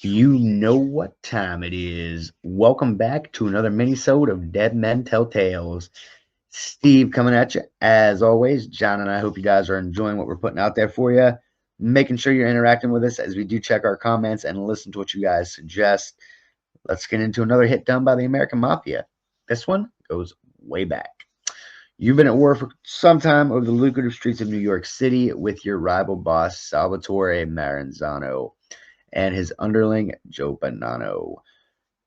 You know what time it is. Welcome back to another minisode of Dead Men Tell Tales. Steve coming at you as always. John and I hope you guys are enjoying what we're putting out there for you. Making sure you're interacting with us as we do check our comments and listen to what you guys suggest. Let's get into another hit done by the American Mafia. This one goes way back. You've been at war for some time over the lucrative streets of New York City with your rival boss, Salvatore Maranzano, and his underling, Joe Bonanno.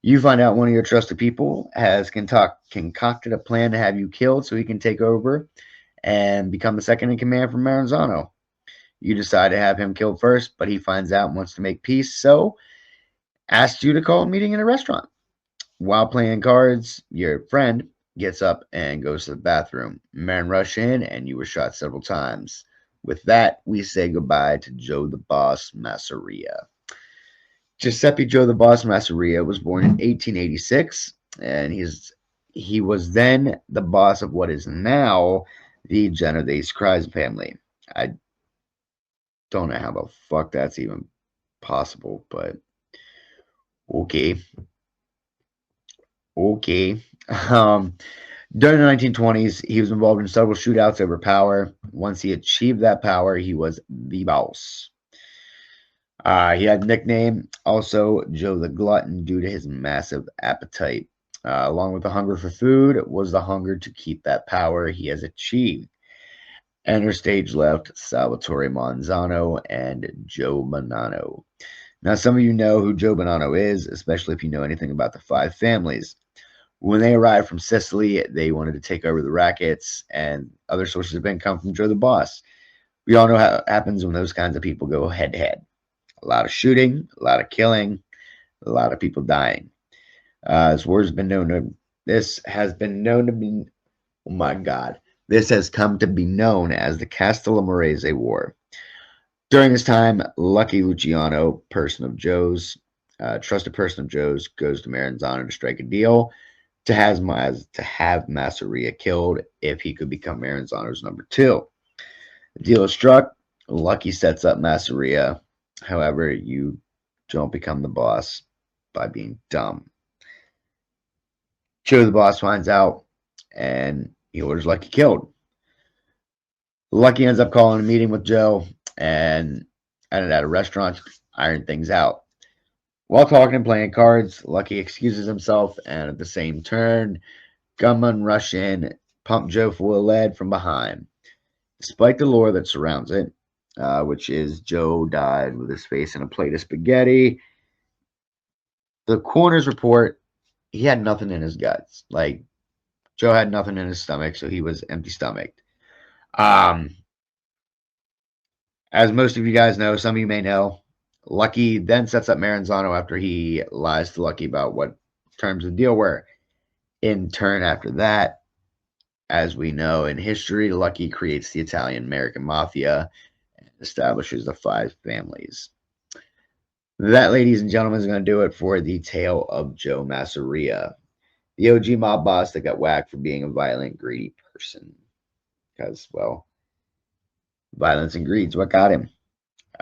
You find out one of your trusted people has concocted a plan to have you killed so he can take over and become the second in command for Maranzano. You decide to have him killed first, but he finds out and wants to make peace, so asks you to call a meeting in a restaurant. While playing cards, your friend gets up and goes to the bathroom. Men rush in, and you were shot several times. With that, we say goodbye to Joe the Boss Masseria. Giuseppe Joe the Boss Masseria was born in 1886, and he was then the boss of what is now the Genovese crime family. I don't know how the fuck that's even possible, but okay. Okay. Um, During the 1920s, he was involved in several shootouts over power. Once he achieved that power, he was the boss. He had a nickname, also Joe the Glutton, due to his massive appetite. Along with the hunger for food, was the hunger to keep that power he has achieved. Enter stage left Salvatore Monzano and Joe Bonanno. Now, some of you know who Joe Bonanno is, especially if you know anything about the five families. When they arrived from Sicily, they wanted to take over the rackets and other sources of income from Joe the Boss. We all know how it happens when those kinds of people go head to head. A lot of shooting, a lot of killing, a lot of people dying. This has been known to be, oh my God, this has come to be known as the Castellamorese War. During this time, Lucky Luciano, trusted person of Joe's, goes to Maranzano to strike a deal to have Masseria killed if he could become Maranzano's number two. The deal is struck. Lucky sets up Masseria. However, you don't become the boss by being dumb. Joe the Boss finds out and he orders Lucky killed. Lucky ends up calling a meeting with Joe and at a restaurant to iron things out. While talking and playing cards, Lucky excuses himself, and at the same turn, gunmen rush in, pump Joe full of lead from behind. Despite the lore that surrounds it, which is Joe died with his face in a plate of spaghetti, the coroner's report, he had nothing in his guts. Like, Joe had nothing in his stomach, so he was empty stomached. Um, as most of you guys know, some of you may know, Lucky then sets up Maranzano after he lies to Lucky about what terms of the deal were. In turn, after that, as we know in history, Lucky creates the Italian American Mafia and establishes the five families. That, ladies and gentlemen, is going to do it for the tale of Joe Masseria, the OG mob boss that got whacked for being a violent, greedy person. Because, well, violence and greed's what got him.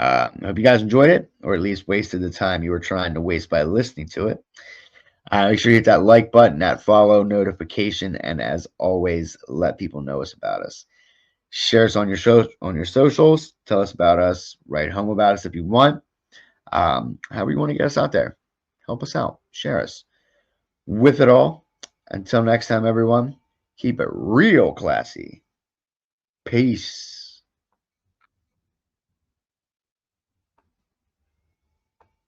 I hope you guys enjoyed it, or at least wasted the time you were trying to waste by listening to it. Make sure you hit that like button, that follow notification, and as always, let people know about us. Share us on your socials. Tell us about us. Write home about us if you want. However you want to get us out there, help us out. Share us. With it all, until next time, everyone, keep it real classy. Peace.